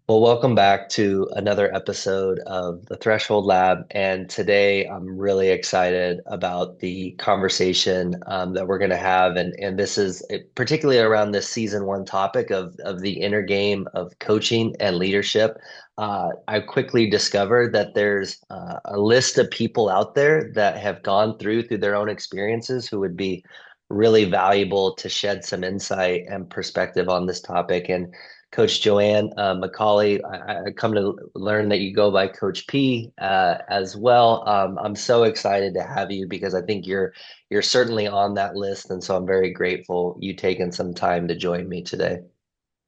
Well, welcome back to another episode of the Threshold Lab. And today I'm really excited about the conversation that we're going to have. And this is particularly around this season one topic of the inner game of coaching and leadership. I quickly discovered that there's a list of people out there that have gone through their own experiences who would be really valuable to shed some insight and perspective on this topic. And Coach Joanne McCallie. I come to learn that you go by Coach P as well. I'm so excited to have you because I think you're certainly on that list, and so I'm very grateful you taking some time to join me today.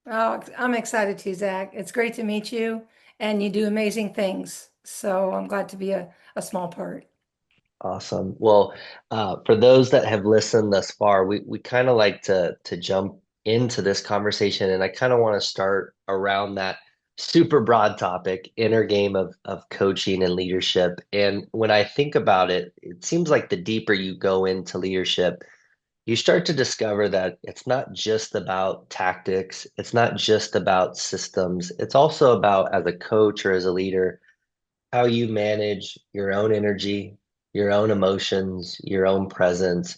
Oh, I'm excited too, Zach. It's great to meet you, and you do amazing things. So I'm glad to be a small part. Awesome. Well, for those that have listened thus far, we kind of like to jump into this conversation, and I kind of want to start around that super broad topic, inner game of coaching and leadership. And when I think about it, it seems like the deeper you go into leadership, you start to discover that it's not just about tactics, it's not just about systems, it's also about as a coach or as a leader how you manage your own energy, your own emotions, your own presence.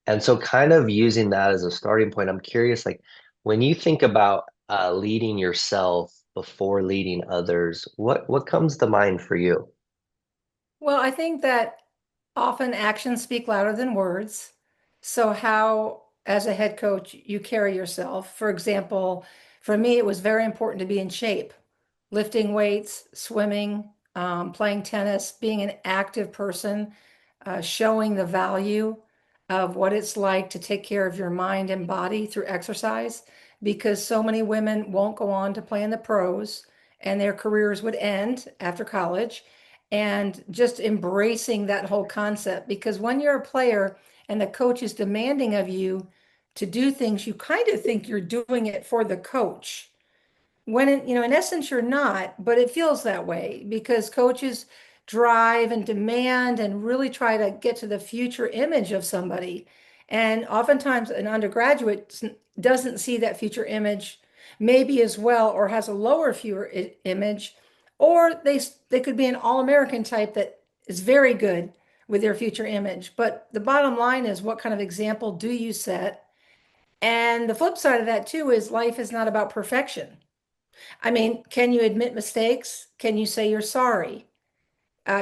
And so, kind of using that as a starting point, I'm curious, like when you think about leading yourself before leading others, what comes to mind for you? Well, I think that often actions speak louder than words. So how, as a head coach, you carry yourself. For example, for me, it was very important to be in shape, lifting weights, swimming, playing tennis, being an active person, showing the value of what it's like to take care of your mind and body through exercise, because so many women won't go on to play in the pros and their careers would end after college. And just embracing that whole concept, because when you're a player and the coach is demanding of you to do things, you kind of think you're doing it for the coach when in essence you're not, but it feels that way because coaches drive and demand and really try to get to the future image of somebody. And oftentimes an undergraduate doesn't see that future image maybe as well, or has a lower viewer image, or they could be an all-American type that is very good with their future image. But the bottom line is, what kind of example do you set? And the flip side of that too is life is not about perfection. I mean, can you admit mistakes? Can you say you're sorry?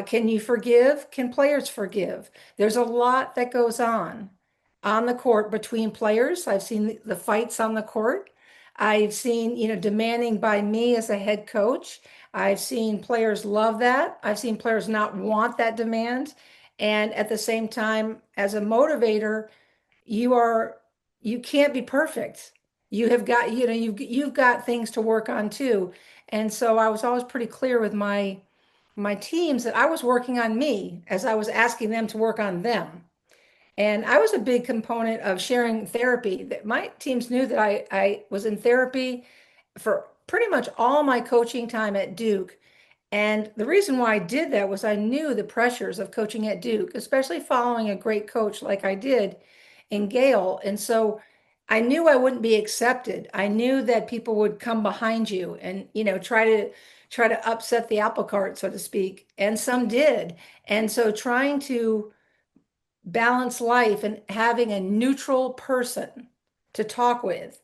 Can you forgive? Can players forgive? There's a lot that goes on the court between players. I've seen the fights on the court. I've seen, demanding by me as a head coach. I've seen players love that. I've seen players not want that demand. And at the same time, as a motivator, you are you can't be perfect. You have got, you've got things to work on too. And so I was always pretty clear with my teams that I was working on me as I was asking them to work on them. And I was a big component of sharing therapy. That my teams knew that I was in therapy for pretty much all my coaching time at Duke. And the reason why I did that was I knew the pressures of coaching at Duke, especially following a great coach like I did in Gale. And so I knew I wouldn't be accepted. I knew that people would come behind you and, try to upset the apple cart, so to speak. And some did. And so trying to balance life and having a neutral person to talk with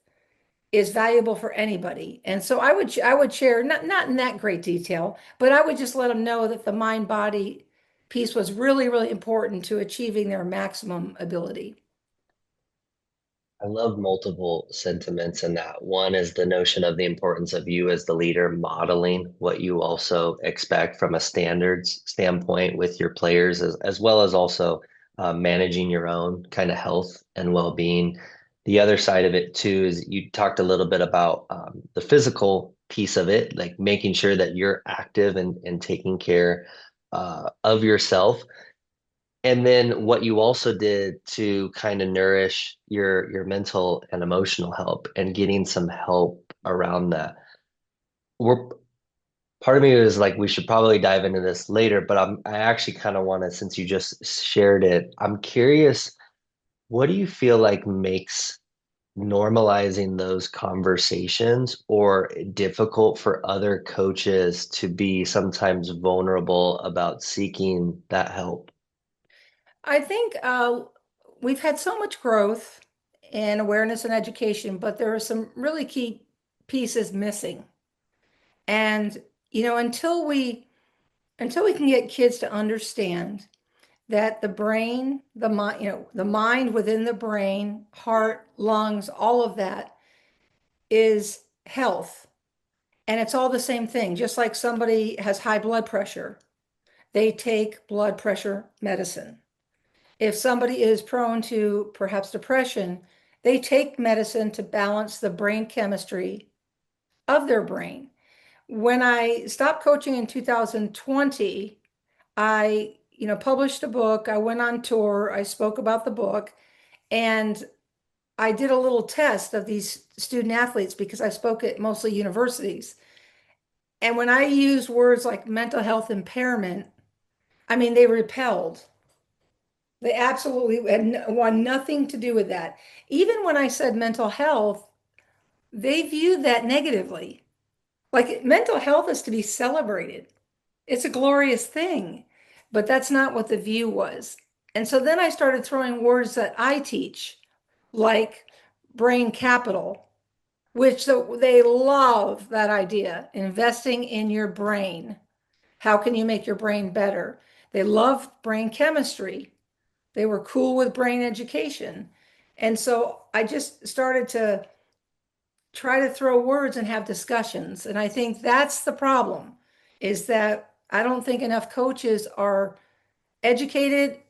is valuable for anybody. And so I would share, not in that great detail, but I would just let them know that the mind body piece was really, really important to achieving their maximum ability. I love multiple sentiments in that. One is the notion of the importance of you as the leader modeling what you also expect from a standards standpoint with your players, as well as also managing your own kind of health and well-being. The other side of it too is you talked a little bit about the physical piece of it, like making sure that you're active and taking care of yourself. And then what you also did to kind of nourish your mental and emotional help and getting some help around that. We're part of me is like we should probably dive into this later, but I actually kind of want to, since you just shared it, I'm curious, what do you feel like makes normalizing those conversations or difficult for other coaches to be sometimes vulnerable about seeking that help? I think we've had so much growth in awareness and education, but there are some really key pieces missing. And, until we can get kids to understand that the brain, the mind, the mind within the brain, heart, lungs, all of that is health. And it's all the same thing. Just like somebody has high blood pressure, they take blood pressure medicine. If somebody is prone to perhaps depression, they take medicine to balance the brain chemistry of their brain. When I stopped coaching in 2020, I, published a book. I went on tour. I spoke about the book, and I did a little test of these student athletes because I spoke at mostly universities. And when I used words like mental health impairment, I mean, they repelled. They absolutely want nothing to do with that. Even when I said mental health, they viewed that negatively. Like mental health is to be celebrated. It's a glorious thing, but that's not what the view was. And so then I started throwing words that I teach, like brain capital, which they love that idea, investing in your brain. How can you make your brain better? They love brain chemistry. They were cool with brain education. And so I just started to try to throw words and have discussions. And I think that's the problem, is that I don't think enough coaches are educated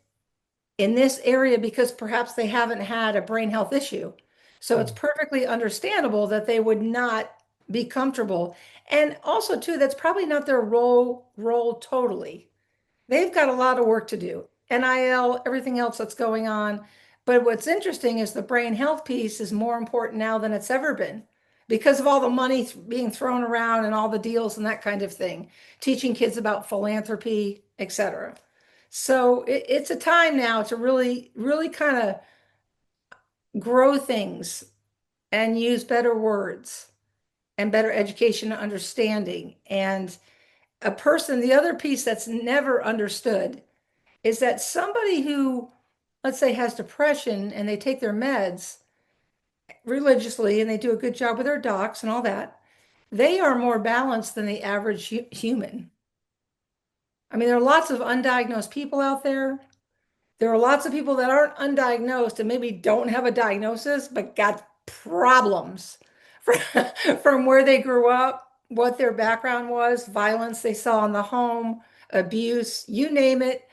in this area because perhaps they haven't had a brain health issue. So it's perfectly understandable that they would not be comfortable. And also, too, that's probably not their role totally. They've got a lot of work to do. NIL, everything else that's going on. But what's interesting is the brain health piece is more important now than it's ever been because of all the money being thrown around and all the deals and that kind of thing, teaching kids about philanthropy, etc. So it's a time now to really, really kind of grow things and use better words and better education and understanding. And the other piece that's never understood is that somebody who, let's say, has depression and they take their meds religiously and they do a good job with their docs and all that, they are more balanced than the average human. I mean, there are lots of undiagnosed people out there. There are lots of people that aren't undiagnosed and maybe don't have a diagnosis, but got problems from, from where they grew up, what their background was, violence they saw in the home, abuse, you name it,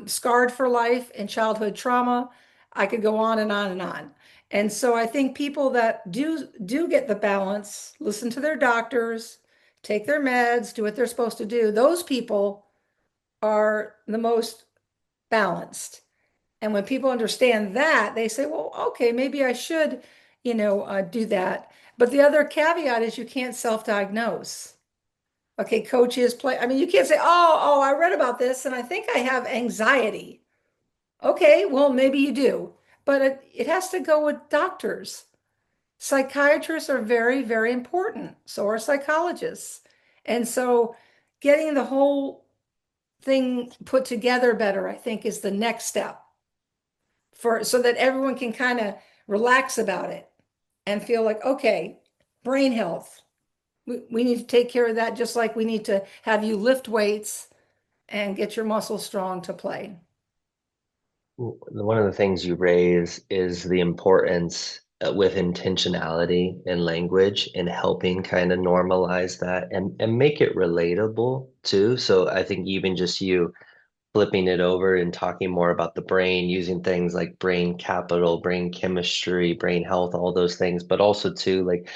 scarred for life and childhood trauma. I could go on and on and on. And so I think people that do get the balance, listen to their doctors, take their meds, do what they're supposed to do, those people are the most balanced. And when people understand that, they say, well, okay, maybe I should, do that. But the other caveat is you can't self-diagnose. Okay, coaches play. I mean, you can't say, oh, I read about this and I think I have anxiety. Okay, well, maybe you do, but it has to go with doctors. Psychiatrists are very, very important. So are psychologists. And so getting the whole thing put together better, I think, is the next step for so that everyone can kind of relax about it and feel like, okay, brain health. We need to take care of that just like we need to have you lift weights and get your muscles strong to play. One of the things you raise is the importance with intentionality in language and helping kind of normalize that and make it relatable too. So I think even just you flipping it over and talking more about the brain, using things like brain capital, brain chemistry, brain health, all those things, but also too, like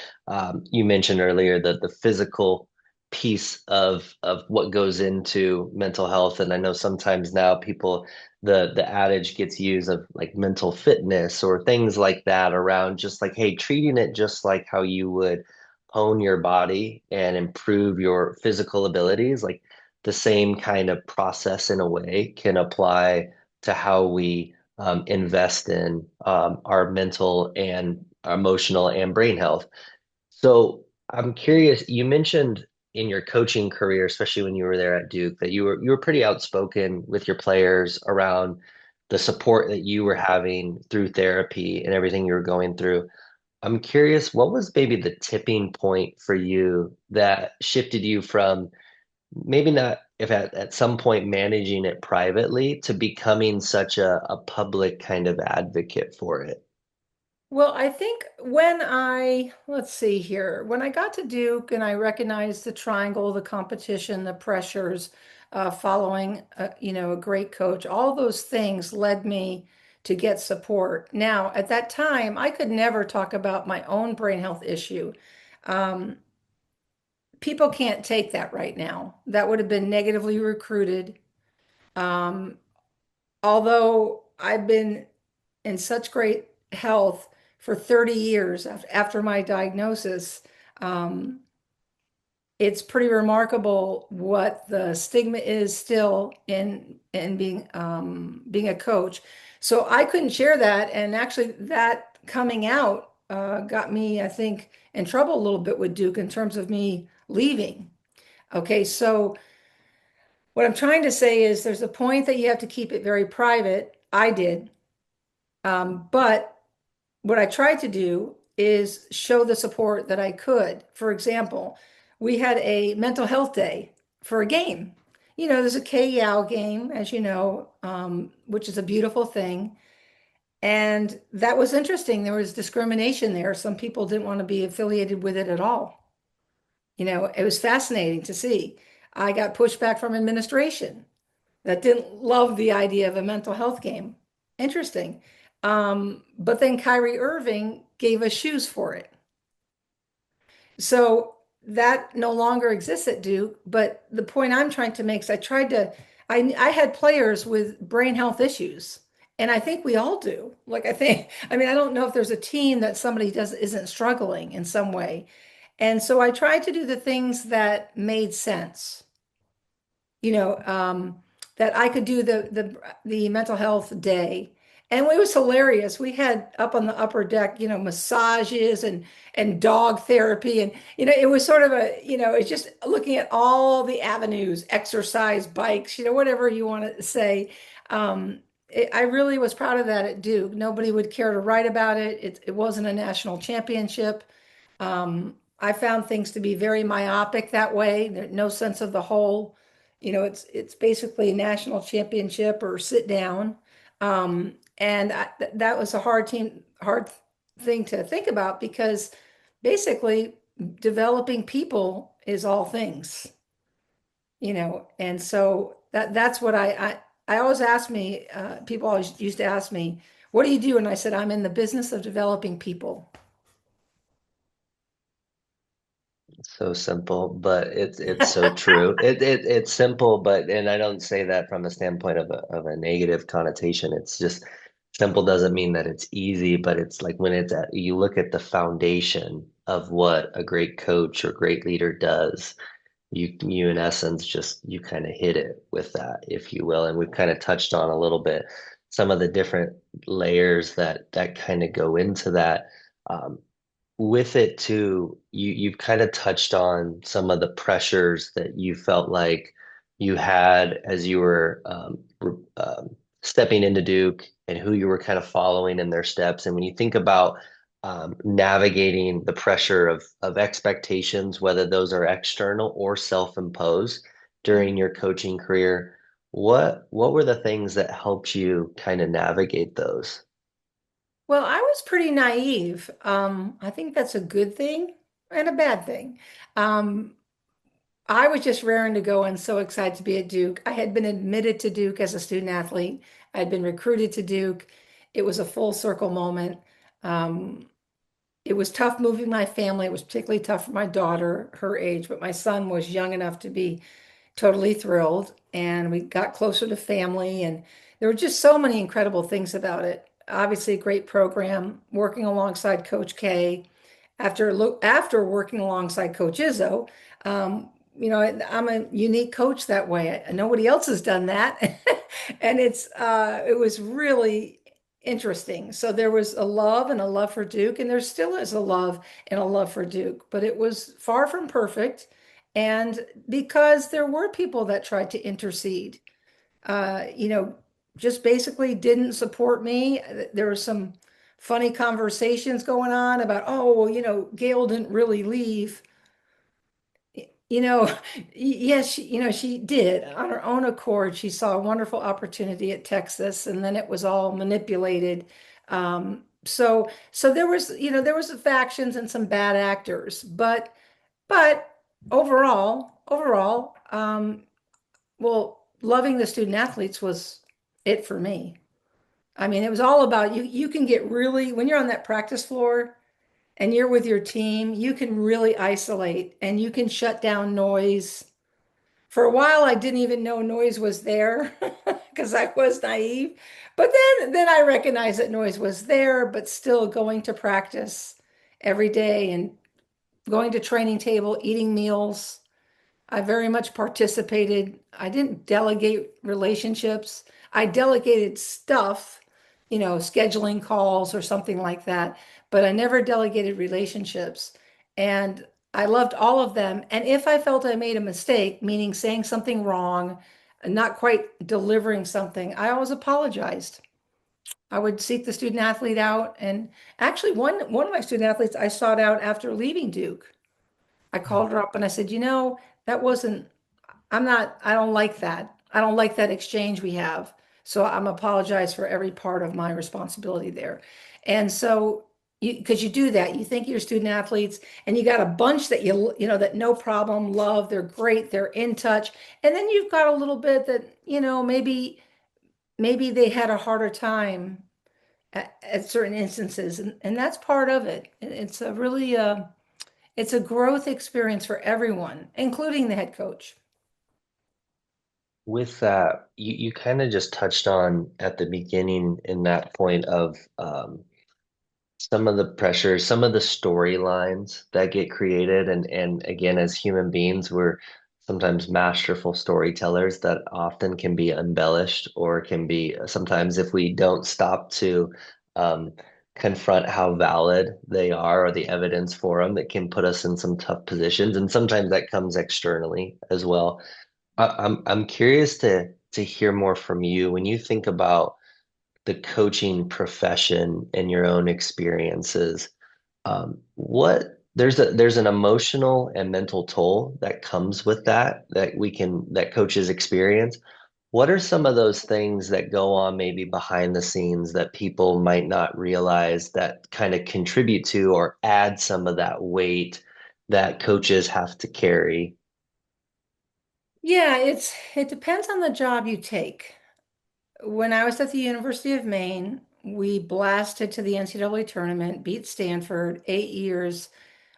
you mentioned earlier, the physical piece of what goes into mental health. And I know sometimes now people the adage gets used of like mental fitness or things like that around just like, hey, treating it just like how you would hone your body and improve your physical abilities. Like the same kind of process in a way can apply to how we invest in our mental and emotional and brain health. So I'm curious, you mentioned in your coaching career, especially when you were there at Duke, that you were pretty outspoken with your players around the support that you were having through therapy and everything you were going through. I'm curious, what was maybe the tipping point for you that shifted you from maybe not if at some point managing it privately to becoming such a public kind of advocate for it? Well, I think let's see here, when I got to Duke and I recognized the triangle, the competition, the pressures, following, a great coach, all those things led me to get support. Now, at that time, I could never talk about my own brain health issue. Um, People can't take that right now. That would have been negatively recruited. Um, Although I've been in such great health for 30 years after my diagnosis, um, it's pretty remarkable what the stigma is still in being a coach. So I couldn't share that, and actually that coming out got me, I think, in trouble a little bit with Duke in terms of me leaving. Okay, so what I'm trying to say is there's a point that you have to keep it very private. I did. But what I tried to do is show the support that I could. For example, we had a mental health day for a game. There's a K-Yow game, as you know, which is a beautiful thing. And that was interesting. There was discrimination there. Some people didn't want to be affiliated with it at all. It was fascinating to see. I got pushback from administration that didn't love the idea of a mental health game. Interesting. But then Kyrie Irving gave us shoes for it. So that no longer exists at Duke. But the point I'm trying to make is I had players with brain health issues. And I think we all do. I don't know if there's a team that somebody does isn't struggling in some way. And so I tried to do the things that made sense you know, um, that I could do the mental health day. And it was hilarious. We had up on the upper deck, massages and dog therapy. And, it was sort of it's just looking at all the avenues, exercise, bikes, whatever you want to say. Um, I really was proud of that at Duke. Nobody would care to write about it. It wasn't a national championship. I found things to be very myopic that way. No sense of the whole. It's basically a national championship or sit down. And that was a hard thing to think about because basically developing people is all things, and so that's what I always ask me, people always used to ask me, what do you do? And I said, I'm in the business of developing people. So simple, but it's so true. It's simple, but and I don't say that from a standpoint of a negative connotation. It's just simple doesn't mean that it's easy, but it's like when it's at you look at the foundation of what a great coach or great leader does, you in essence just you kind of hit it with that, if you will. And we've kind of touched on a little bit some of the different layers that kind of go into that. Um, with it too, you've kind of touched on some of the pressures that you felt like you had as you were stepping into Duke and who you were kind of following in their steps. And when you think about navigating the pressure of expectations, whether those are external or self-imposed during your coaching career, what were the things that helped you kind of navigate those? Well, I was pretty naive. I think that's a good thing and a bad thing. Um, I was just raring to go and so excited to be at Duke. I had been admitted to Duke as a student athlete. I had been recruited to Duke. It was a full circle moment. Um, it was tough moving my family. It was particularly tough for my daughter, her age, but my son was young enough to be totally thrilled. And we got closer to family, and there were just so many incredible things about it. Obviously, a great program, working alongside Coach K. After working alongside Coach Izzo, I'm a unique coach that way. Nobody else has done that, and it was really interesting. So there was a love and a love for Duke, and there still is a love and a love for Duke, but it was far from perfect. And because there were people that tried to intercede, you know, just basically didn't support me. There were some funny conversations going on about, oh, well, Gail didn't really leave. You know, yes, she did on her own accord. She saw a wonderful opportunity at Texas, and then it was all manipulated. So there was, there was factions and some bad actors, but overall, well, loving the student athletes was it for me. I mean, it was all about you. You can get really, when you're on that practice floor and you're with your team, you can really isolate and you can shut down noise. For a while, I didn't even know noise was there because I was naive. But then I recognized that noise was there, but still going to practice every day and going to training table, eating meals. I very much participated. I didn't delegate relationships. I delegated stuff, scheduling calls or something like that, but I never delegated relationships. And I loved all of them. And if I felt I made a mistake, meaning saying something wrong, not quite delivering something, I always apologized. I would seek the student athlete out. And actually, one of my student athletes I sought out after leaving Duke. I called her up and I said, that wasn't I don't like that. I don't like that exchange we have. So I'm apologize for every part of my responsibility there. And so because you do that, you think of your student athletes and you got a bunch that that no problem love, they're great, they're in touch. And then you've got a little bit that, maybe they had a harder time at certain instances. And that's part of it. It's a really, it's a growth experience for everyone, including the head coach. With that, you kind of just touched on at the beginning in that point of some of the pressures, some of the storylines that get created, and again, as human beings, we're sometimes masterful storytellers that often can be embellished or can be sometimes if we don't stop to um, confront how valid they are or the evidence for them, it can put us in some tough positions, and sometimes that comes externally as well. I'm curious to hear more from you when you think about the coaching profession and your own experiences. What there's an emotional and mental toll that comes with that coaches experience. What are some of those things that go on maybe behind the scenes that people might not realize that kind of contribute to or add some of that weight that coaches have to carry? Yeah, it depends on the job you take. When I was at the University of Maine, we blasted to the NCAA tournament, beat Stanford, 8 years,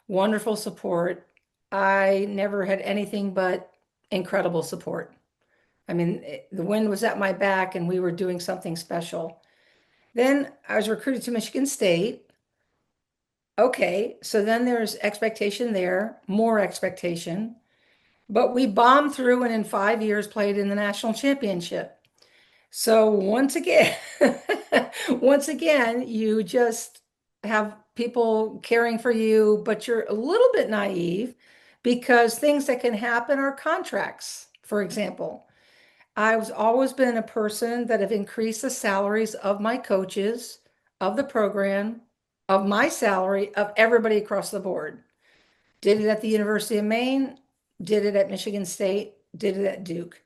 wonderful support. I never had anything but incredible support. I mean, the wind was at my back and we were doing something special. Then I was recruited to Michigan State. Okay, so then there's expectation there, more expectation. But we bombed through and in 5 years played in the national championship. So once again, once again, you just have people caring for you, but you're a little bit naive because things that can happen are contracts. For example, I've always been a person that have increased the salaries of my coaches, of the program, of my salary, of everybody across the board. Did it at the University of Maine, did it at Michigan State, did it at Duke.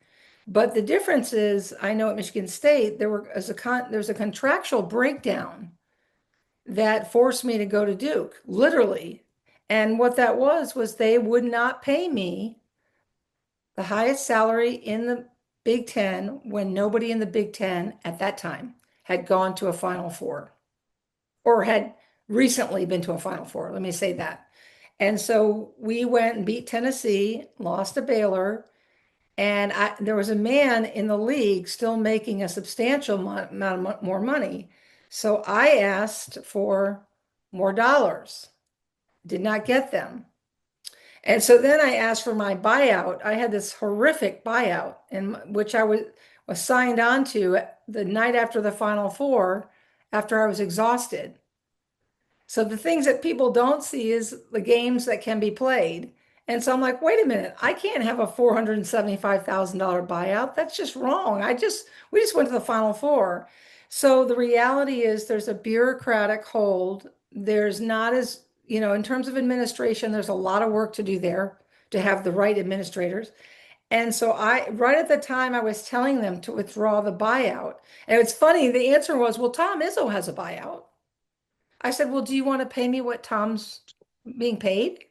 But the difference is, I know at Michigan State there's a contractual breakdown that forced me to go to Duke, literally. And what that was they would not pay me the highest salary in the Big Ten when nobody in the Big Ten at that time had gone to a Final Four or had recently been to a Final Four. Let me say that. And so we went and beat Tennessee, lost to Baylor, and there was a man in the league still making a substantial amount of more money. So I asked for more dollars, did not get them. And so then I asked for my buyout. I had this horrific buyout, in which I was signed on to the night after the Final Four. after I was exhausted. So the things that people don't see is the games that can be played. And so I'm like, wait a minute, I can't have a $475,000 buyout. That's just wrong. We just went to the Final Four. So the reality is there's a bureaucratic hold. There's not as, in terms of administration, there's a lot of work to do there to have the right administrators. And so right at the time I was telling them to withdraw the buyout. And it's funny, the answer was, well, Tom Izzo has a buyout. I said, well, do you want to pay me what Tom's being paid?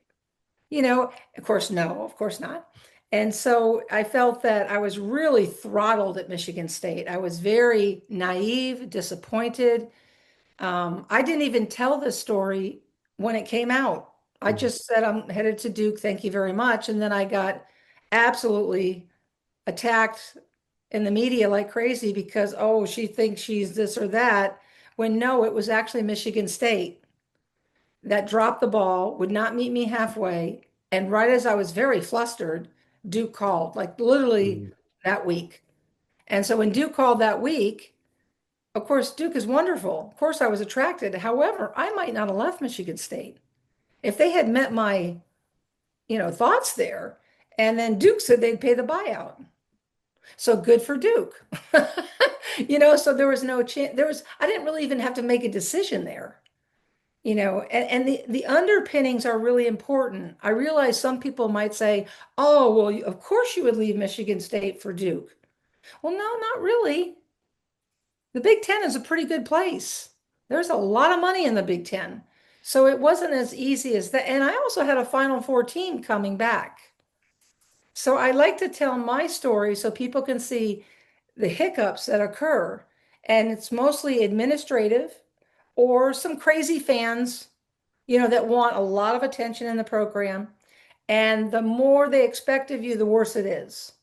Of course, no, of course not. And so I felt that I was really throttled at Michigan State. I was very naive, disappointed. I didn't even tell this story when it came out. I Mm, just said, I'm headed to Duke. Thank you very much. And then I got absolutely attacked in the media like crazy because, oh, she thinks she's this or that. When no, it was actually Michigan State that dropped the ball, would not meet me halfway. And right as I was very flustered, Duke called, like literally mm, that week. And so when Duke called that week, of course, Duke is wonderful. Of course, I was attracted. However, I might not have left Michigan State. If they had met my, thoughts there, and then Duke said they'd pay the buyout. So good for Duke. So there was no chance. I didn't really even have to make a decision there. And the underpinnings are really important. I realize some people might say, oh, well, of course you would leave Michigan State for Duke. Well, no, not really. The Big Ten is a pretty good place. There's a lot of money in the Big Ten. So it wasn't as easy as that. And I also had a Final Four team coming back. So I like to tell my story so people can see the hiccups that occur. And it's mostly administrative or some crazy fans that want a lot of attention in the program. And the more they expect of you, the worse it is,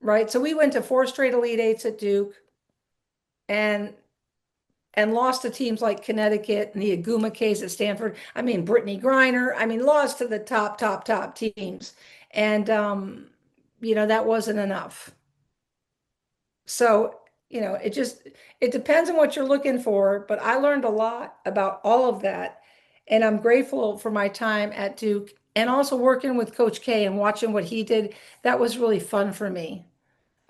right? So we went to four straight Elite Eights at Duke and lost to teams like Connecticut and the Aguma case at Stanford. I mean, Brittany Griner. I mean, lost to the top teams. And that wasn't enough. So, it depends on what you're looking for, but I learned a lot about all of that. And I'm grateful for my time at Duke and also working with Coach K and watching what he did. That was really fun for me.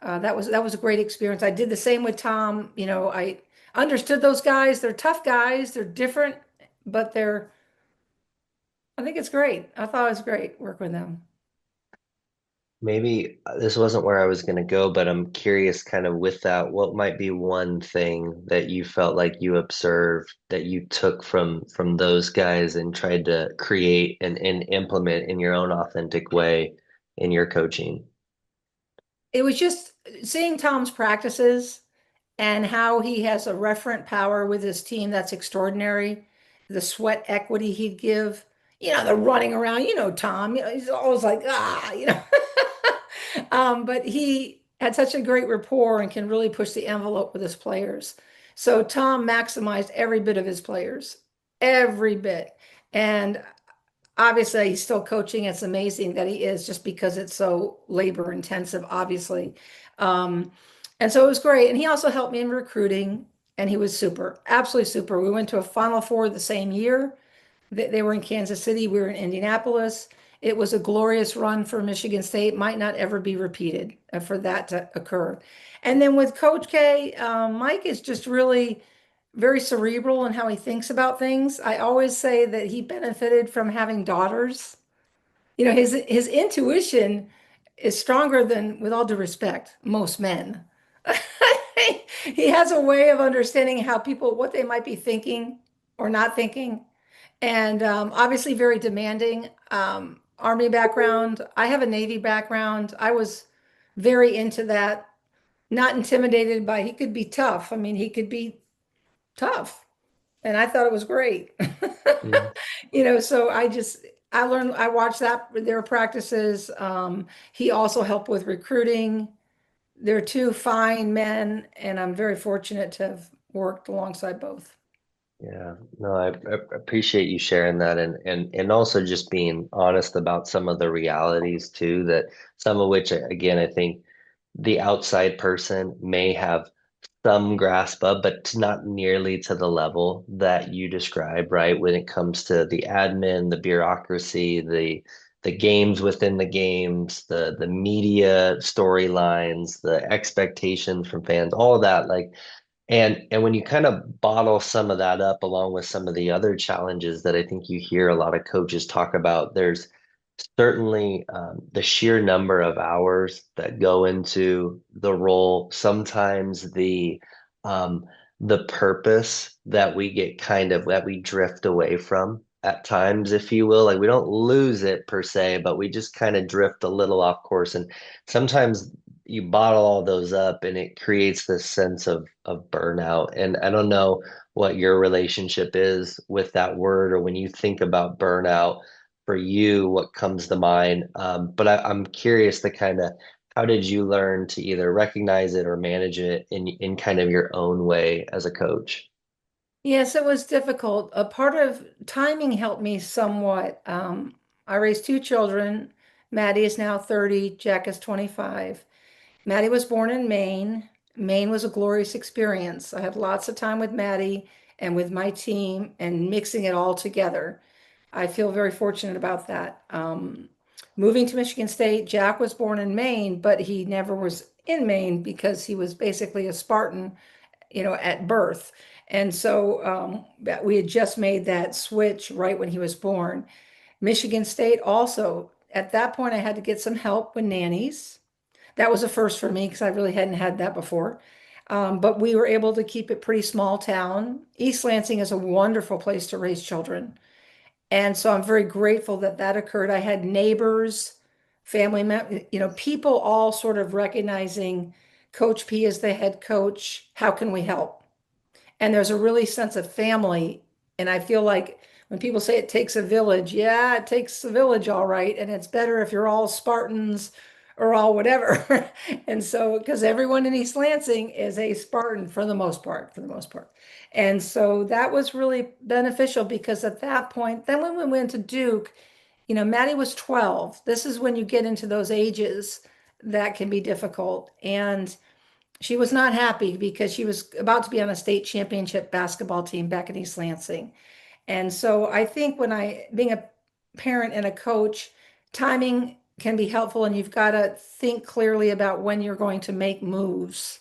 That was a great experience. I did the same with Tom. I understood those guys. They're tough guys. They're different, but I think it's great. I thought it was great working with them. maybe this wasn't where I was going to go, but I'm curious kind of with that, what might be one thing that you felt like you observed that you took from those guys and tried to create and implement in your own authentic way in your coaching? It was just seeing Tom's practices and how he has a referent power with his team that's extraordinary. The sweat equity he'd give, the running around, Tom, he's always like, but he had such a great rapport and can really push the envelope with his players. So Tom maximized every bit of his players, every bit. And obviously, he's still coaching. It's amazing that he is just because it's so labor intensive, obviously. Um, and so it was great. And he also helped me in recruiting, and he was super, absolutely super. We went to a Final Four the same year. They were in Kansas City, we were in Indianapolis. It was a glorious run for Michigan State, might not ever be repeated for that to occur. And then with Coach K, Mike is just really very cerebral in how he thinks about things. I always say that he benefited from having daughters. His intuition is stronger than, with all due respect, most men. He has a way of understanding how people, what they might be thinking or not thinking, and obviously very demanding. Army background. I have a Navy background. I was very into that. Not intimidated by, he could be tough. I mean, he could be tough, and I thought it was great. Mm, So I learned, I watched their practices. He also helped with recruiting. They're two fine men, and I'm very fortunate to have worked alongside both. yeah, no, I appreciate you sharing that and also just being honest about some of the realities too, that some of which again I think the outside person may have some grasp of, but not nearly to the level that you describe, right? When it comes to the admin, the bureaucracy, the games within the games, the media storylines, the expectations from fans, all of that, like and when you kind of bottle some of that up along with some of the other challenges that I think you hear a lot of coaches talk about, there's certainly the sheer number of hours that go into the role. Sometimes um, the purpose that we get kind of that we drift away from at times, if you will. Like we don't lose it per se, but we just kind of drift a little off course. And sometimes you bottle all those up and it creates this sense of burnout. And I don't know what your relationship is with that word or when you think about burnout for you, what comes to mind. But I'm curious to kind of how did you learn to either recognize it or manage it in kind of your own way as a coach? Yes, it was difficult. A part of timing helped me somewhat. I raised two children. Maddie is now 30, Jack is 25. Maddie was born in Maine. Maine was a glorious experience. I had lots of time with Maddie and with my team and mixing it all together. I feel very fortunate about that. Moving to Michigan State, Jack was born in Maine, but he never was in Maine because he was basically a Spartan, at birth. And so we had just made that switch right when he was born. Michigan State also, at that point, I had to get some help with nannies. That was a first for me because I really hadn't had that before. But we were able to keep it pretty small town. East Lansing is a wonderful place to raise children. And so I'm very grateful that that occurred. I had neighbors, family members, people all sort of recognizing Coach P as the head coach. How can we help? And there's a really sense of family. And I feel like when people say it takes a village, yeah, it takes a village, all right. And it's better if you're all Spartans or all whatever. And so, because everyone in East Lansing is a Spartan for the most part. And so that was really beneficial because at that point, then when we went to Duke, Maddie was 12. This is when you get into those ages that can be difficult. And she was not happy because she was about to be on a state championship basketball team back in East Lansing. And so I think being a parent and a coach, timing can be helpful, and you've got to think clearly about when you're going to make moves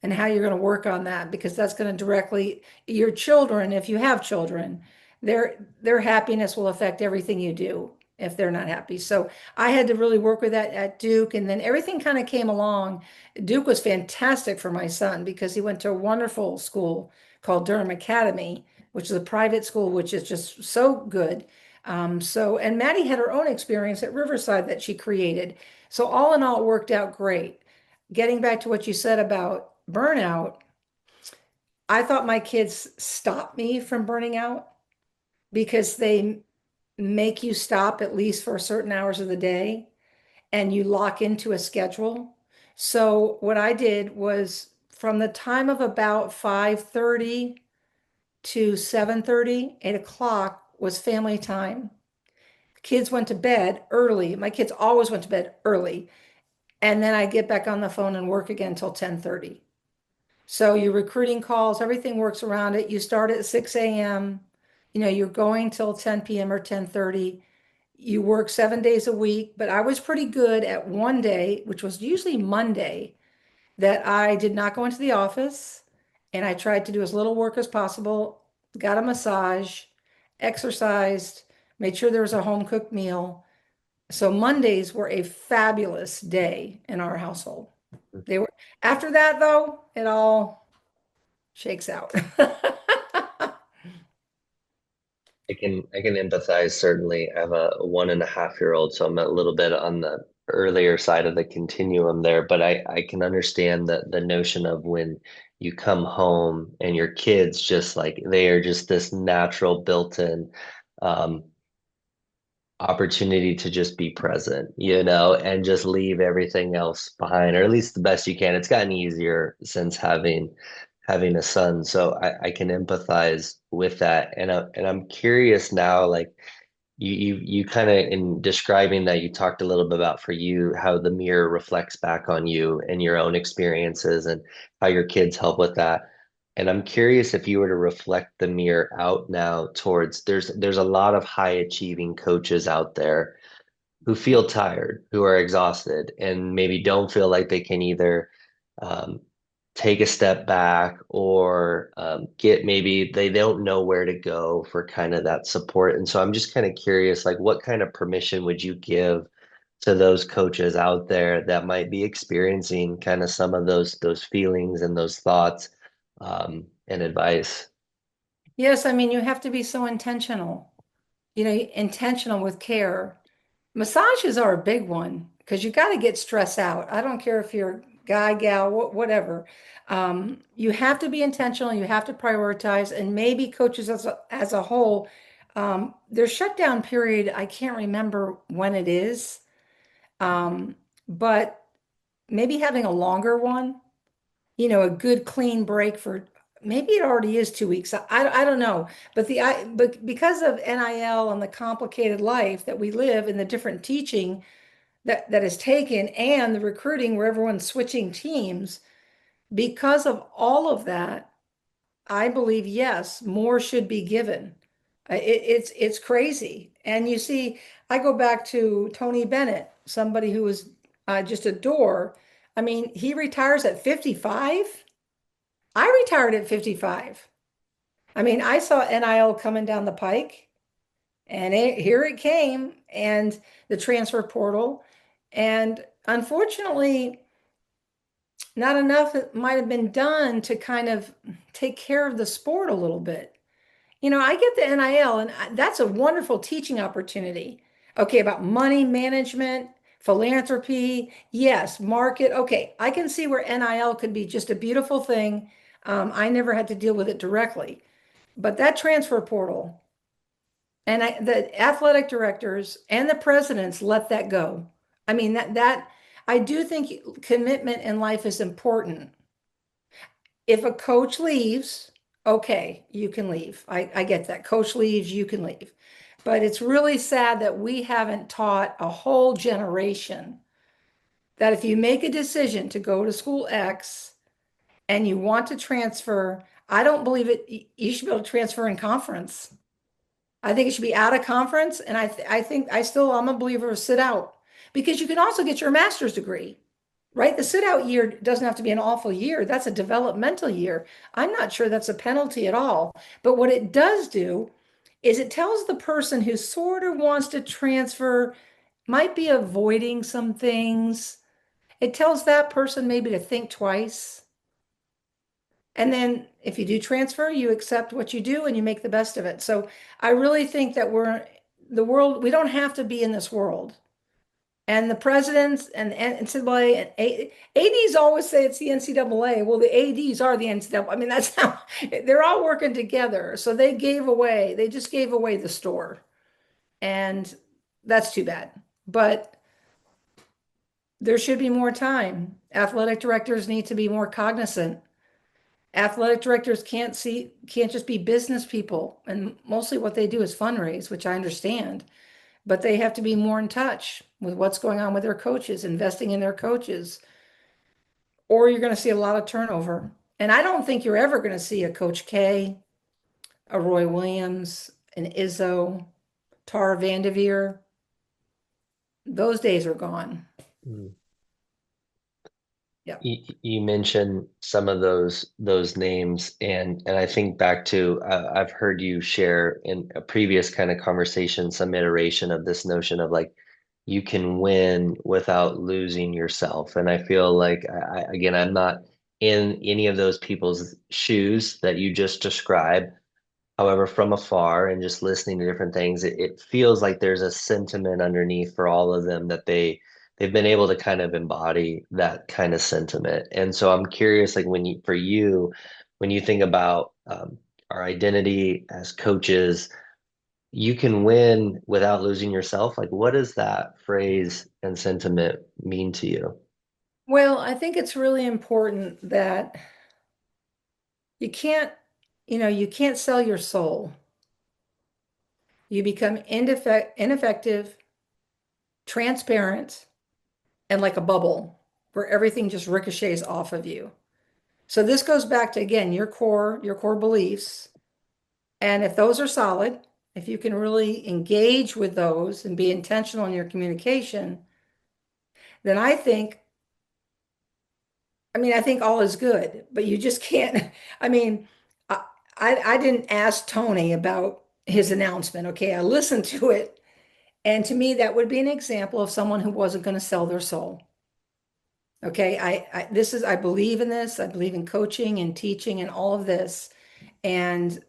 and how you're going to work on that because that's going to directly your children, if you have children, their happiness will affect everything you do if they're not happy. So I had to really work with that at Duke, and then everything kind of came along. Duke was fantastic for my son because he went to a wonderful school called Durham Academy, which is a private school, which is just so good. And Maddie had her own experience at Riverside that she created. So all in all, it worked out great. Getting back to what you said about burnout, I thought my kids stopped me from burning out because they make you stop at least for certain hours of the day and you lock into a schedule. So what I did was from the time of about 5:30 to 7:30, 8 o'clock was family time. Kids went to bed early. My kids always went to bed early. And then I get back on the phone and work again until 10:30. So your recruiting calls, everything works around it. You start at 6 a.m. You're going till 10 p.m. or 10:30. You work 7 days a week, but I was pretty good at one day, which was usually Monday, that I did not go into the office and I tried to do as little work as possible, got a massage, exercised, made sure there was a home cooked meal. So Mondays were a fabulous day in our household. They were after that though, it all shakes out. I can empathize certainly. I have a 1.5-year-old, so I'm a little bit on the earlier side of the continuum there, but I can understand the notion of when you come home and your kids just like they are just this natural built-in um opportunity to just be present, and just leave everything else behind, or at least the best you can. It's gotten easier since having a son, so I can empathize with that. And I'm curious now, like You kind of in describing that you talked a little bit about for you how the mirror reflects back on you and your own experiences and how your kids help with that. And I'm curious if you were to reflect the mirror out now towards there's a lot of high achieving coaches out there who feel tired, who are exhausted, and maybe don't feel like they can either um, take a step back or get maybe they don't know where to go for kind of that support. And so I'm just kind of curious, like, what kind of permission would you give to those coaches out there that might be experiencing kind of some of those feelings and those thoughts and advice? Yes, I mean, you have to be so intentional, intentional with care. Massages are a big one because you got to get stress out. I don't care if you're a guy, gal, whatever. You have to be intentional. You have to prioritize, and maybe coaches as a whole, their shutdown period, I can't remember when it is, um, but maybe having a longer one, a good clean break for maybe it already is 2 weeks. I don't know. But because of NIL and the complicated life that we live and the different teaching that is taken and the recruiting where everyone's switching teams, because of all of that, I believe yes, more should be given. It's crazy. And you see, I go back to Tony Bennett, somebody who was just a door. I mean, he retires at 55. I retired at 55. I mean, I saw NIL coming down the pike, and here it came, and the transfer portal. And unfortunately, not enough might have been done to kind of take care of the sport a little bit. I get the NIL, and that's a wonderful teaching opportunity. Okay, about money management, philanthropy, yes, market. Okay, I can see where NIL could be just a beautiful thing. I never had to deal with it directly, but that transfer portal and the athletic directors and the presidents let that go. I mean, that I do think commitment in life is important. If a coach leaves, okay, you can leave. I get that. Coach leaves, you can leave. But it's really sad that we haven't taught a whole generation that if you make a decision to go to school X and you want to transfer, I don't believe it. You should be able to transfer in conference. I think it should be out of conference. And I think I'm a believer of sit out because you can also get your master's degree. Right? The sit out year doesn't have to be an awful year. That's a developmental year. I'm not sure that's a penalty at all. But what it does do is it tells the person who sort of wants to transfer, might be avoiding some things. It tells that person maybe to think twice. And then if you do transfer, you accept what you do and you make the best of it. So I really think that we don't have to be in this world. And the presidents and NCAA and ADs always say it's the NCAA. Well, the ADs are the NCAA. I mean, that's how they're all working together. So they just gave away the store. And that's too bad. But there should be more time. Athletic directors need to be more cognizant. Athletic directors can't just be business people. And mostly what they do is fundraise, which I understand. But they have to be more in touch with what's going on with their coaches, investing in their coaches, or you're going to see a lot of turnover. And I don't think you're ever going to see a Coach K, a Roy Williams, an Izzo, Tara Vanderveer. Those days are gone. Mm. Yeah. You mentioned some of those names, and I think back to I've heard you share in a previous kind of conversation some iteration of this notion of like you can win without losing yourself, and I feel like again I'm not in any of those people's shoes that you just described. However, from afar and just listening to different things, it feels like there's a sentiment underneath for all of them that they've been able to kind of embody that kind of sentiment. And so I'm curious, like for you, when you think about our identity as coaches, you can win without losing yourself. Like, what does that phrase and sentiment mean to you? Well, I think it's really important that you can't, you can't sell your soul. You become ineffective, transparent, and like a bubble where everything just ricochets off of you. So this goes back to, again, your core beliefs. And if those are solid, if you can really engage with those and be intentional in your communication, then I think all is good, but you just can't. I mean, I, I didn't ask Tony about his announcement. Okay, I listened to it, and to me, that would be an example of someone who wasn't going to sell their soul. Okay, I believe in this. I believe in coaching and teaching and all of this, and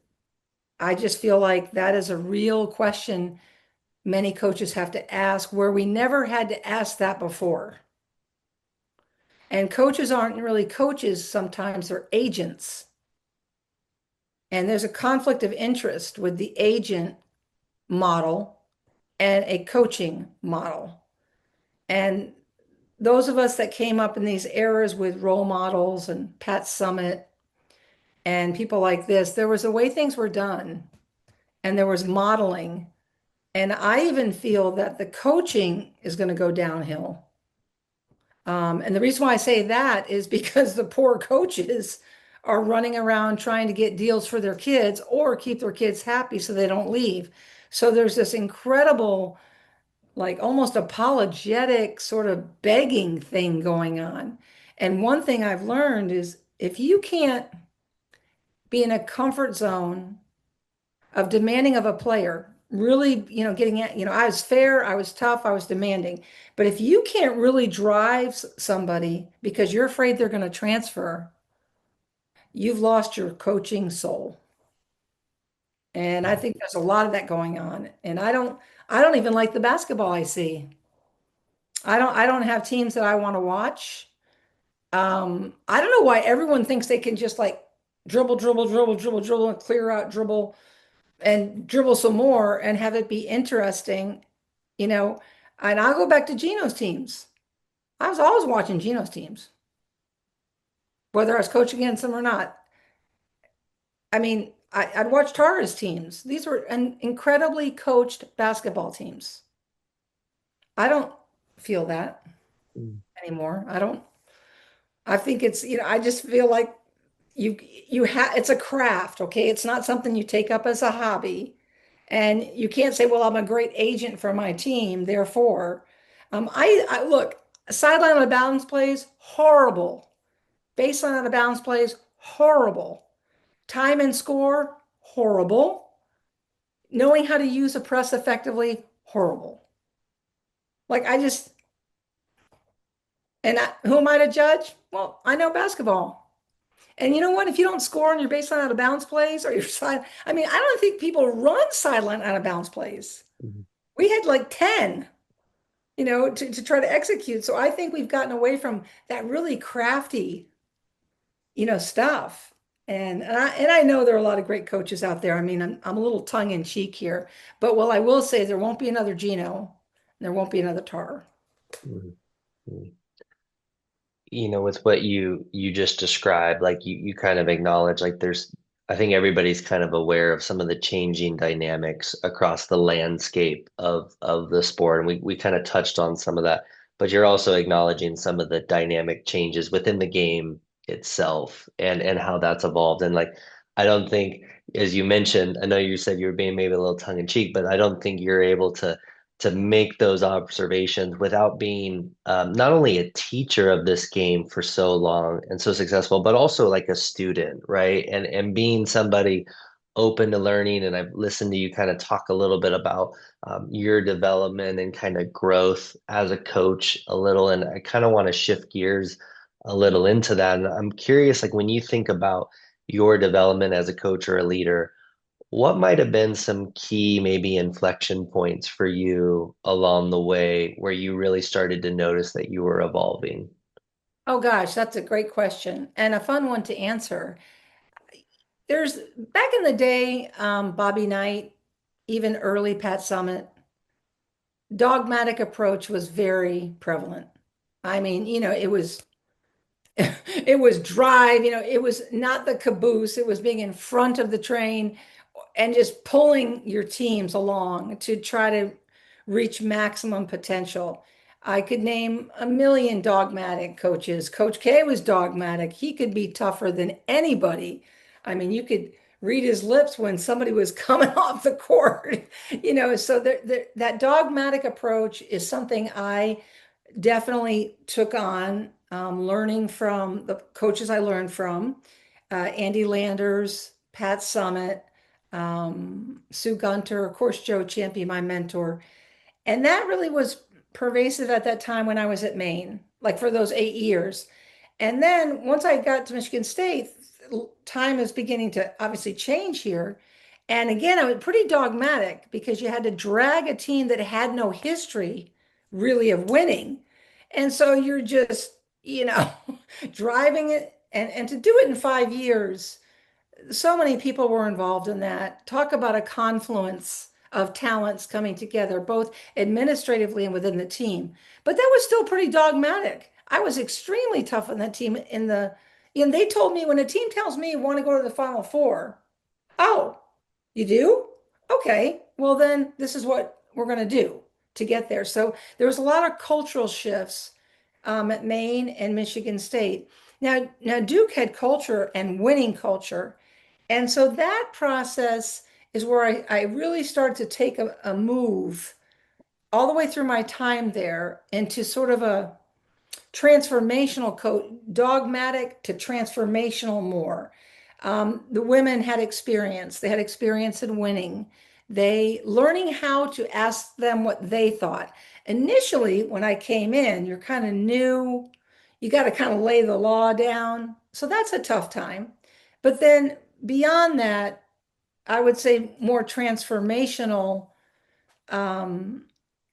I just feel like that is a real question many coaches have to ask, where we never had to ask that before. And coaches aren't really coaches, sometimes they're agents. And there's a conflict of interest with the agent model and a coaching model. And those of us that came up in these eras with role models and Pat Summit and people like this, there was a way things were done and there was modeling. And I even feel that the coaching is going to go downhill. And the reason why I say that is because the poor coaches are running around trying to get deals for their kids or keep their kids happy so they don't leave. So there's this incredible, like almost apologetic sort of begging thing going on. And one thing I've learned is if you can't be in a comfort zone of demanding of a player, really, getting at, I was fair, I was tough, I was demanding. But if you can't really drive somebody because you're afraid they're going to transfer, you've lost your coaching soul. And I think there's a lot of that going on. And I don't even like the basketball I see. I don't have teams that I want to watch. I don't know why everyone thinks they can just like dribble, dribble, dribble, dribble, dribble, and clear out, dribble, and dribble some more and have it be interesting, you know. And I'll go back to Gino's teams. I was always watching Gino's teams, whether I was coaching against them or not. I mean, I'd watch Tara's teams. These were incredibly coached basketball teams. I don't feel that Mm, anymore. I think I just feel like you have it's a craft, okay? It's not something you take up as a hobby. And you can't say, well, I'm a great agent for my team, therefore. I look, sideline out of bounds plays, horrible. Baseline out of bounds plays, horrible. Time and score, horrible. Knowing how to use a press effectively, horrible. Like I just, who am I to judge? Well, I know basketball. And you know what? If you don't score on your baseline out of bounds plays or your side, I mean, I don't think people run sideline out of bounds plays. mhm, We had like 10, to try to execute. So I think we've gotten away from that really crafty, stuff. And I know there are a lot of great coaches out there. I mean, I'm a little tongue in cheek here, but I will say there won't be another Gino, and there won't be another Tar. mhm, mhm. With what you just described, like you kind of acknowledge like I think everybody's kind of aware of some of the changing dynamics across the landscape of the sport. And we kind of touched on some of that, but you're also acknowledging some of the dynamic changes within the game itself and how that's evolved. And like I don't think, as you mentioned, I know you said you were being maybe a little tongue in cheek, but I don't think you're able to make those observations without being not only a teacher of this game for so long and so successful, but also like a student, right? And being somebody open to learning. And I've listened to you kind of talk a little bit about your development and kind of growth as a coach a little. And I kind of want to shift gears a little into that. And I'm curious, like when you think about your development as a coach or a leader, what might have been some key, maybe inflection points for you along the way where you really started to notice that you were evolving? Oh gosh, that's a great question and a fun one to answer. There's back in the day, Bobby Knight, even early Pat Summit, dogmatic approach was very prevalent. I mean, it was it was drive, it was not the caboose, it was being in front of the train and just pulling your teams along to try to reach maximum potential. I could name a million dogmatic coaches. Coach K was dogmatic. He could be tougher than anybody. I mean, you could read his lips when somebody was coming off the court, so that dogmatic approach is something I definitely took on, learning from the coaches I learned from, Andy Landers, Pat Summit, Sue Gunter, of course, Joe Champy, my mentor. And that really was pervasive at that time when I was at Maine, like for those 8 years. And then once I got to Michigan State, time is beginning to obviously change here. And again, I was pretty dogmatic because you had to drag a team that had no history really of winning. And so you're just, you know, driving it and to do it in 5 years, so many people were involved in that. Talk about a confluence of talents coming together, both administratively and within the team. But that was still pretty dogmatic. I was extremely tough on that team they told me when a team tells me you want to go to the Final Four, oh, you do? Okay, well then this is what we're going to do to get there. So there was a lot of cultural shifts at Maine and Michigan State. Now Duke had culture and winning culture. And so that process is where I really started to take a move all the way through my time there into sort of a transformational coach, dogmatic to transformational more. The women had experience. They had experience in winning. They learning how to ask them what they thought. Initially, when I came in, you're kind of new. You got to kind of lay the law down. So that's a tough time. But then beyond that, I would say more transformational. Um,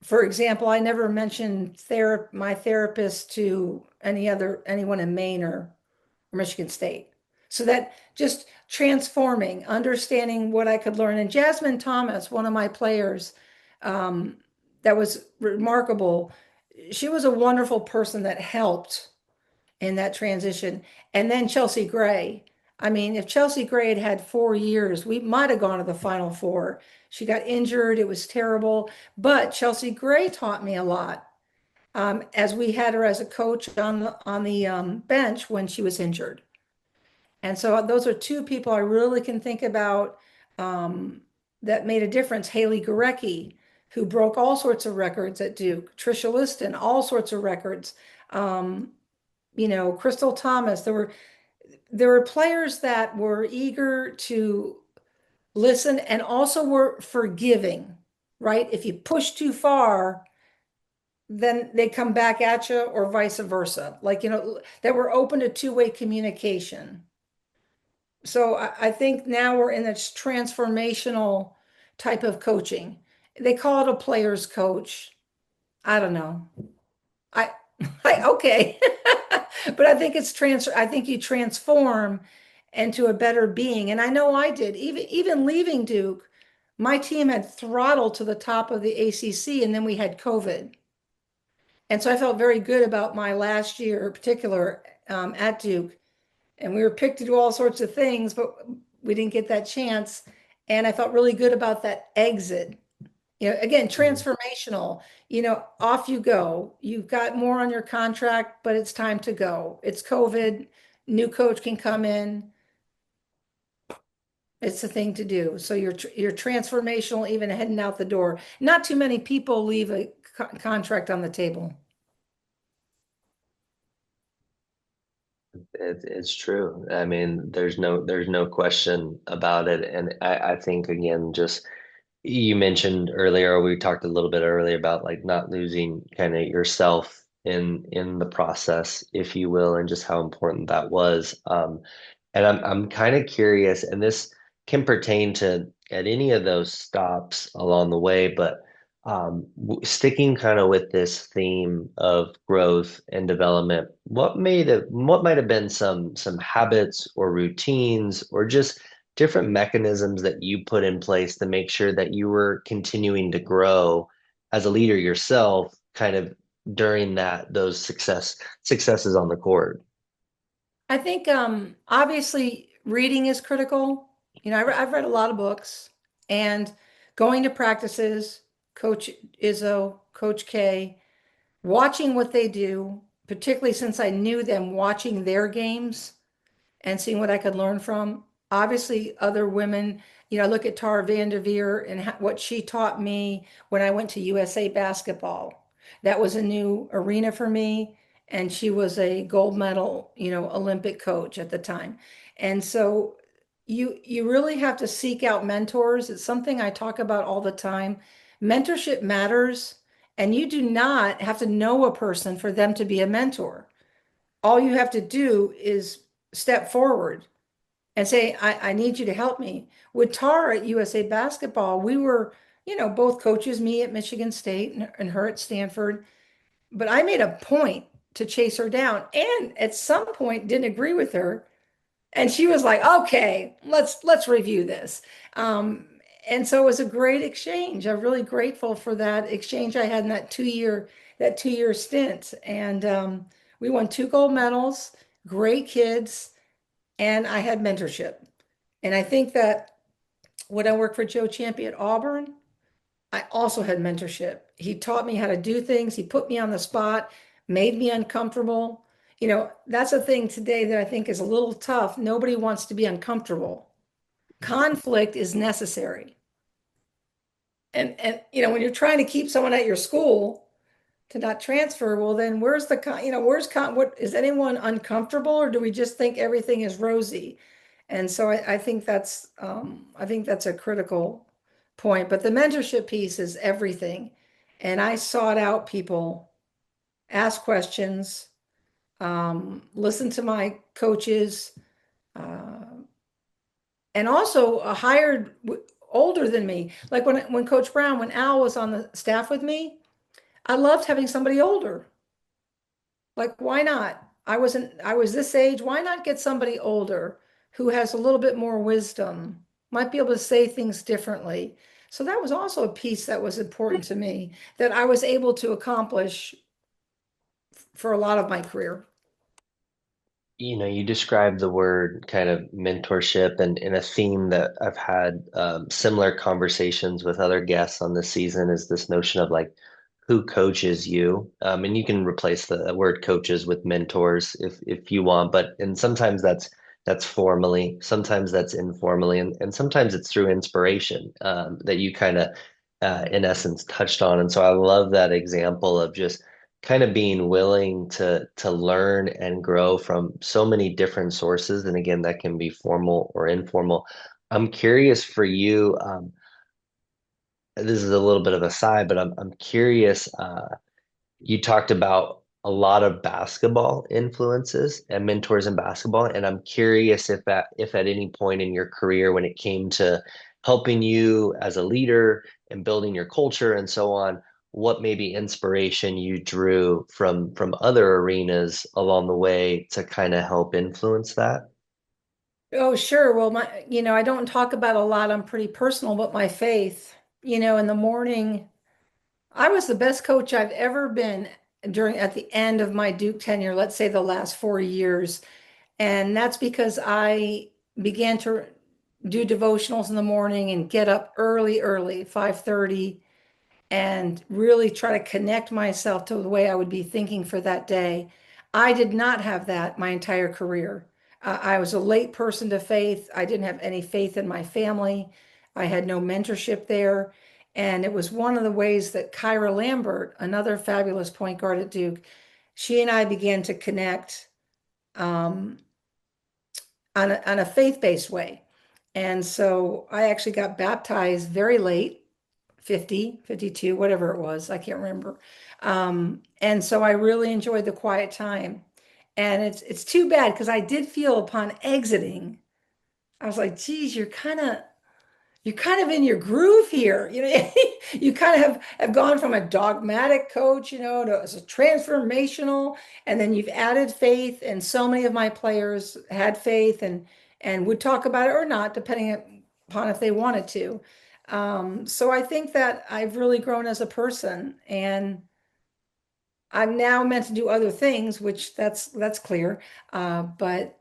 for example, I never mentioned my therapist to anyone in Maine or Michigan State. So that just transforming, understanding what I could learn. And Jasmine Thomas, one of my players, um, that was remarkable. She was a wonderful person that helped in that transition. And then Chelsea Gray. I mean, if Chelsea Gray had had 4 years, we might have gone to the Final Four. She got injured. It was terrible. But Chelsea Gray taught me a lot, as we had her as a coach on the bench when she was injured. And so those are two people I really can think about, that made a difference. Haley Gurecki, who broke all sorts of records at Duke. Trisha Liston, all sorts of records. Um, Crystal Thomas. There were players that were eager to listen and also were forgiving, right? If you push too far, then they come back at you or vice versa. Like, that we're open to two-way communication. So I think now we're in this transformational type of coaching. They call it a player's coach. I don't know. I, okay. But I think I think you transform into a better being. And I know I did. Even leaving Duke, my team had throttled to the top of the ACC and then we had COVID. And so I felt very good about my last year in particular, at Duke. And we were picked to do all sorts of things, but we didn't get that chance. And I felt really good about that exit. Again, Mhm. transformational, off you go. You've got more on your contract, but it's time to go. It's COVID, new coach can come in. It's the thing to do. So you're transformational even heading out the door. Not too many people leave a contract on the table. It's true. I mean, there's no question about it. And I think again, just you mentioned earlier, we talked a little bit earlier about like not losing kind of yourself in the process, if you will, and just how important that was. And I'm kind of curious, and this can pertain to at any of those stops along the way, but sticking kind of with this theme of growth and development, what might have been some habits or routines or just different mechanisms that you put in place to make sure that you were continuing to grow as a leader yourself, kind of during those successes on the court. I think obviously reading is critical. I've read a lot of books and going to practices, Coach Izzo, Coach K, watching what they do, particularly since I knew them, watching their games and seeing what I could learn from. Obviously, other women, I look at Tara Vanderveer and what she taught me when I went to USA basketball. That was a new arena for me, and she was a gold medal, Olympic coach at the time. And so you really have to seek out mentors. It's something I talk about all the time. Mentorship matters, and you do not have to know a person for them to be a mentor. All you have to do is step forward and say, I need you to help me. With Tara at USA Basketball, we were, both coaches, me at Michigan State and her at Stanford. But I made a point to chase her down and at some point didn't agree with her. And she was like, okay, let's review this. Um, and so it was a great exchange. I'm really grateful for that exchange I had in that 2-year stint. And we won 2 gold medals, great kids, and I had mentorship. And I think that when I worked for Joe Champy at Auburn, I also had mentorship. He taught me how to do things. He put me on the spot, made me uncomfortable. That's a thing today that I think is a little tough. Nobody wants to be uncomfortable. Conflict is necessary. And when you're trying to keep someone at your school to not transfer, well, then where's the what is anyone uncomfortable or do we just think everything is rosy? And so I think that's a critical point. But the mentorship piece is everything. And I sought out people, ask questions, listen to my coaches, uh, and also hired older than me. Like when Coach Brown, when Al was on the staff with me, I loved having somebody older. Like, why not? I was this age. Why not get somebody older who has a little bit more wisdom, might be able to say things differently. So that was also a piece that was important to me that I was able to accomplish for a lot of my career. You described the word kind of mentorship and a theme that I've had similar conversations with other guests on this season is this notion of like who coaches you. And you can replace the word coaches with mentors if you want, but and sometimes that's formally, sometimes that's informally, and sometimes it's through inspiration that you kind of in essence touched on. And so I love that example of just kind of being willing to learn and grow from so many different sources. And again, that can be formal or informal. I'm curious for you. This is a little bit of a side, but I'm curious. You talked about a lot of basketball influences and mentors in basketball, and I'm curious if at any point in your career when it came to helping you as a leader and building your culture and so on, what maybe inspiration you drew from other arenas along the way to kind of help influence that. Oh, sure. Well, I don't talk about a lot. I'm pretty personal, but my faith, in the morning, I was the best coach I've ever been at the end of my Duke tenure, let's say the last 4 years. And that's because I began to do devotionals in the morning and get up early, 5:30, and really try to connect myself to the way I would be thinking for that day. I did not have that my entire career. I was a late person to faith. I didn't have any faith in my family. I had no mentorship there. And it was one of the ways that Kyra Lambert, another fabulous point guard at Duke, she and I began to connect um, on a faith-based way. And so I actually got baptized very late, 50, 52, whatever it was. I can't remember. And so I really enjoyed the quiet time. And it's too bad because I did feel upon exiting, I was like, geez, you're kind of in your groove here. You kind of have gone from a dogmatic coach, to as a transformational, and then you've added faith, and so many of my players had faith and would talk about it or not, depending upon if they wanted to. So I think that I've really grown as a person, and I'm now meant to do other things, which that's clear. But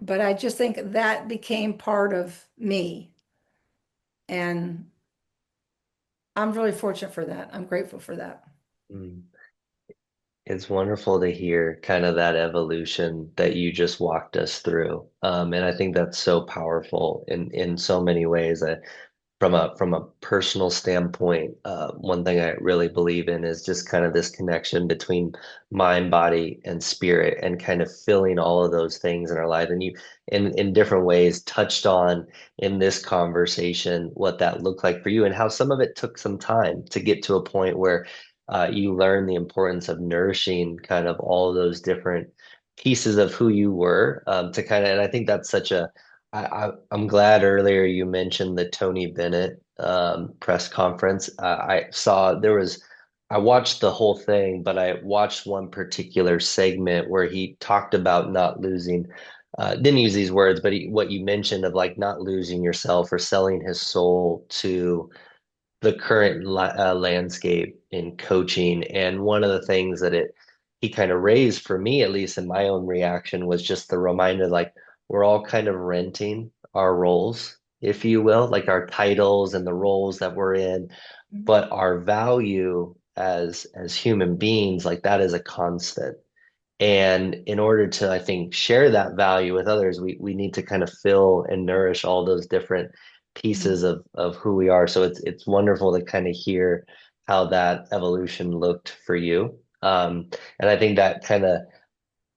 but I just think that became part of me. And I'm really fortunate for that. I'm grateful for that. Mm. It's wonderful to hear kind of that evolution that you just walked us through. And I think that's so powerful in so many ways. From a personal standpoint, one thing I really believe in is just kind of this connection between mind, body, and spirit, and kind of filling all of those things in our life. And you, in different ways, touched on in this conversation what that looked like for you, and how some of it took some time to get to a point where you learn the importance of nourishing kind of all of those different pieces of who you were, to kind of, and I think that's such a I'm glad earlier you mentioned the Tony Bennett press conference. I saw there was, I watched the whole thing, but I watched one particular segment where he talked about not losing, didn't use these words, but what you mentioned of like not losing yourself or selling his soul to the current landscape in coaching. And one of the things that it he kind of raised for me, at least in my own reaction, was just the reminder like we're all kind of renting our roles, if you will, like our titles and the roles that we're in, but our value as human beings, like that is a constant. And in order to, I think, share that value with others, we need to kind of fill and nourish all those different pieces of who we are. So it's wonderful to kind of hear how that evolution looked for you. And I think that kind of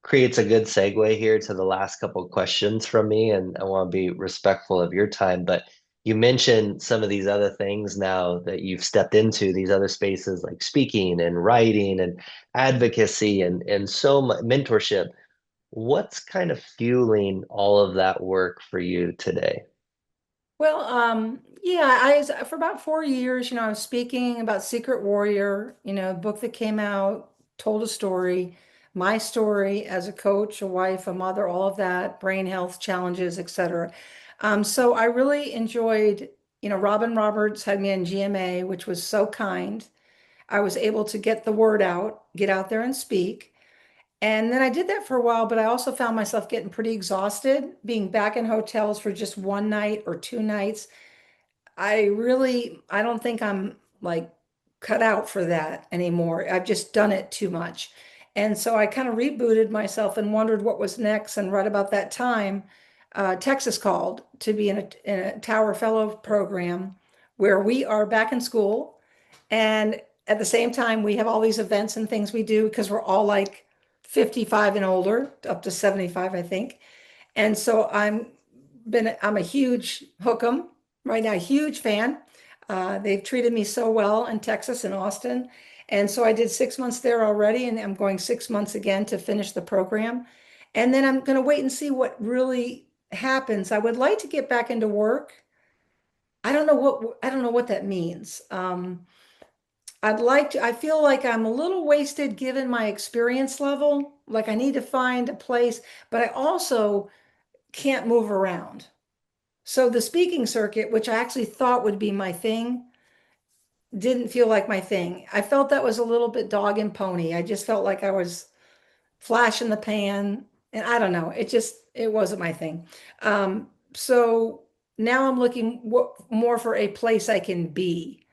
creates a good segue here to the last couple of questions from me, and I want to be respectful of your time. But you mentioned some of these other things now that you've stepped into, these other spaces like speaking and writing and advocacy and so much mentorship. What's kind of fueling all of that work for you today? Well, yeah, for about 4 years, I was speaking about Secret Warrior, a book that came out, told a story, my story as a coach, a wife, a mother, all of that, brain health challenges, etc. So I really enjoyed, Robin Roberts had me in GMA, which was so kind. I was able to get the word out, get out there and speak. And then I did that for a while, but I also found myself getting pretty exhausted, being back in hotels for just one night or two nights. I don't think I'm like cut out for that anymore. I've just done it too much. And so I kind of rebooted myself and wondered what was next. And right about that time, Texas called to be in a Tower Fellow program where we are back in school. And at the same time, we have all these events and things we do because we're all like 55 and older, up to 75, I think. And so I'm a huge Hook'em right now, huge fan. They've treated me so well in Texas and Austin. And so I did 6 months there already, and I'm going 6 months again to finish the program. And then I'm going to wait and see what really happens. I would like to get back into work. I don't know what that means. I feel like I'm a little wasted given my experience level. Like I need to find a place, but I also can't move around. So the speaking circuit, which I actually thought would be my thing, didn't feel like my thing. I felt that was a little bit dog and pony. I just felt like I was flash in the pan, and I don't know. It wasn't my thing. So now I'm looking more for a place I can be.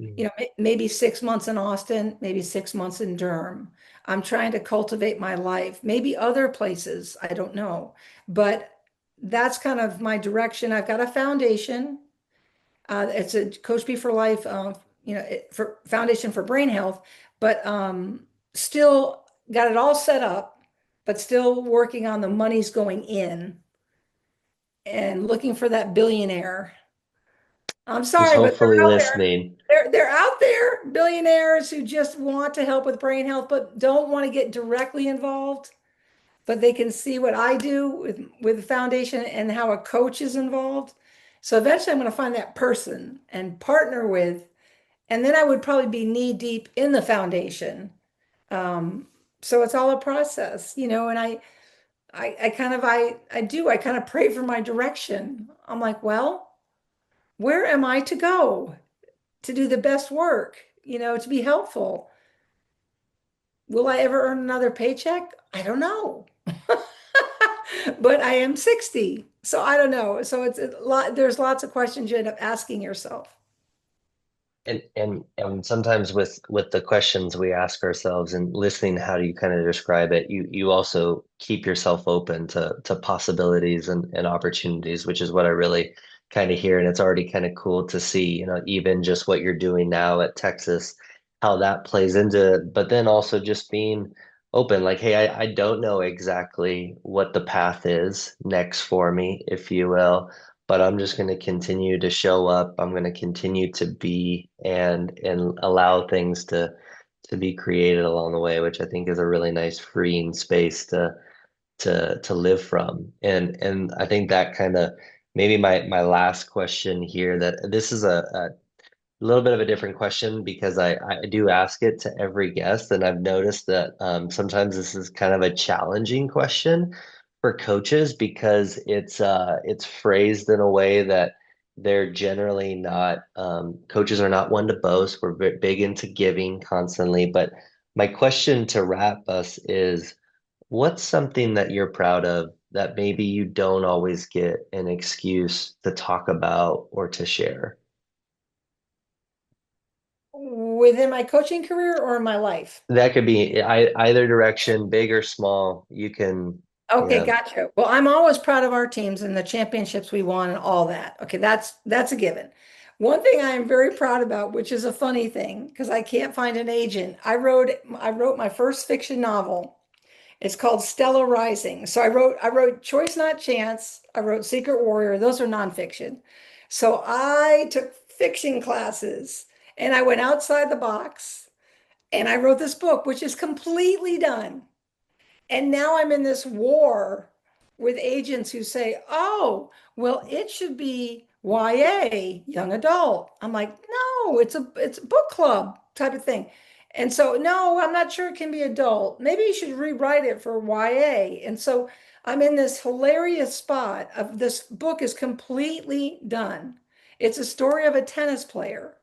Mm. Maybe 6 months in Austin, maybe 6 months in Durham. I'm trying to cultivate my life. Maybe other places, I don't know. But that's kind of my direction. I've got a foundation. It's a Coach B for Life, for Foundation for Brain Health, but still got it all set up, but still working on the monies going in and looking for that billionaire. I'm Who's sorry, but hopefully listening. they're out there, billionaires who just want to help with brain health, but don't want to get directly involved. But they can see what I do with the foundation and how a coach is involved. So eventually I'm going to find that person and partner with, and then I would probably be knee deep in the foundation. So it's all a process, and I kind of pray for my direction. I'm like, well, where am I to go to do the best work, to be helpful? Will I ever earn another paycheck? I don't know. but I am 60. So I don't know. So it's a lot, there's lots of questions you end up asking yourself. And sometimes with the questions we ask ourselves and listening how do you kind of describe it, you also keep yourself open to possibilities and opportunities, which is what I really kind of hear. And it's already kind of cool to see, even just what you're doing now at Texas, how that plays into it, but then also just being open, like, hey, I don't know exactly what the path is next for me, if you will, but I'm just going to continue to show up. I'm going to continue to be and allow things to be created along the way, which I think is a really nice freeing space to live from. And I think that kind of maybe my last question here, that this is a little bit of a different question because I do ask it to every guest, and I've noticed that sometimes this is kind of a challenging question for coaches because it's phrased in a way that they're generally not coaches are not one to boast. We're big into giving constantly, but my question to wrap us is, what's something that you're proud of that maybe you don't always get an excuse to talk about or to share? Within my coaching career or in my life? That could be either direction, big or small. You can, Okay, yeah. gotcha. Well, I'm always proud of our teams and the championships we won and all that. Okay, that's a given. One thing I am very proud about, which is a funny thing, because I can't find an agent. I wrote my first fiction novel. It's called Stella Rising. So I wrote Choice Not Chance. I wrote Secret Warrior. Those are nonfiction. So I took fiction classes and I went outside the box and I wrote this book, which is completely done. And now I'm in this war with agents who say, oh, well, it should be YA, young adult. I'm like, no, it's a book club type of thing. And so, no, I'm not sure it can be adult. Maybe you should rewrite it for YA. And so I'm in this hilarious spot of this book is completely done. It's a story of a tennis player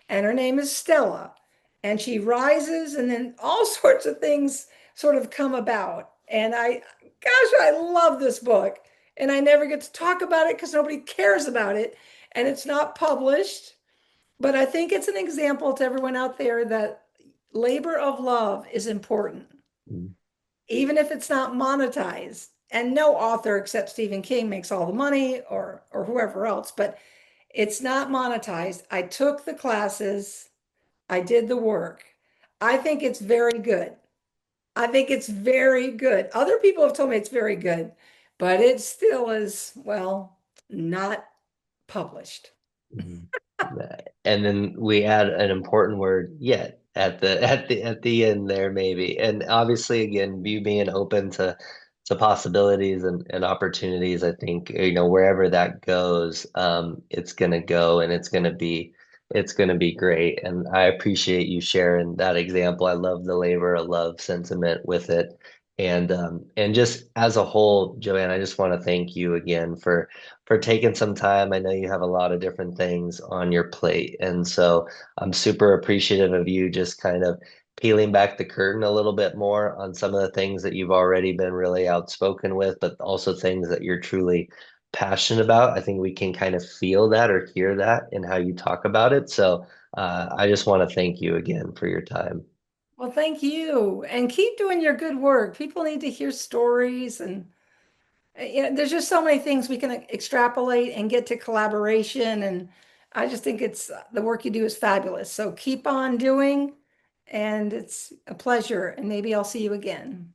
and her name is Stella. And she rises, and then all sorts of things sort of come about. And gosh, I love this book. And I never get to talk about it because nobody cares about it. And it's not published. But I think it's an example to everyone out there that labor of love is important, Mm, even if it's not monetized. And no author except Stephen King makes all the money or whoever else, but it's not monetized. I took the classes. I did the work. I think it's very good. I think it's very good. Other people have told me it's very good, but it still is, well, not published. mm. And then we add an important word yet at the end there maybe. And obviously again, you being open to possibilities and opportunities, I think, wherever that goes, it's gonna go and it's gonna be great. And I appreciate you sharing that example. I love the labor of love sentiment with it. And just as a whole, Joanne, I just want to thank you again for taking some time. I know you have a lot of different things on your plate. And so I'm super appreciative of you just kind of peeling back the curtain a little bit more on some of the things that you've already been really outspoken with, but also things that you're truly passionate about. I think we can kind of feel that or hear that in how you talk about it. So I just want to thank you again for your time. Well, thank you. And keep doing your good work. People need to hear stories and there's just so many things we can extrapolate and get to collaboration. And I just think it's the work you do is fabulous. So keep on doing, and it's a pleasure. And maybe I'll see you again.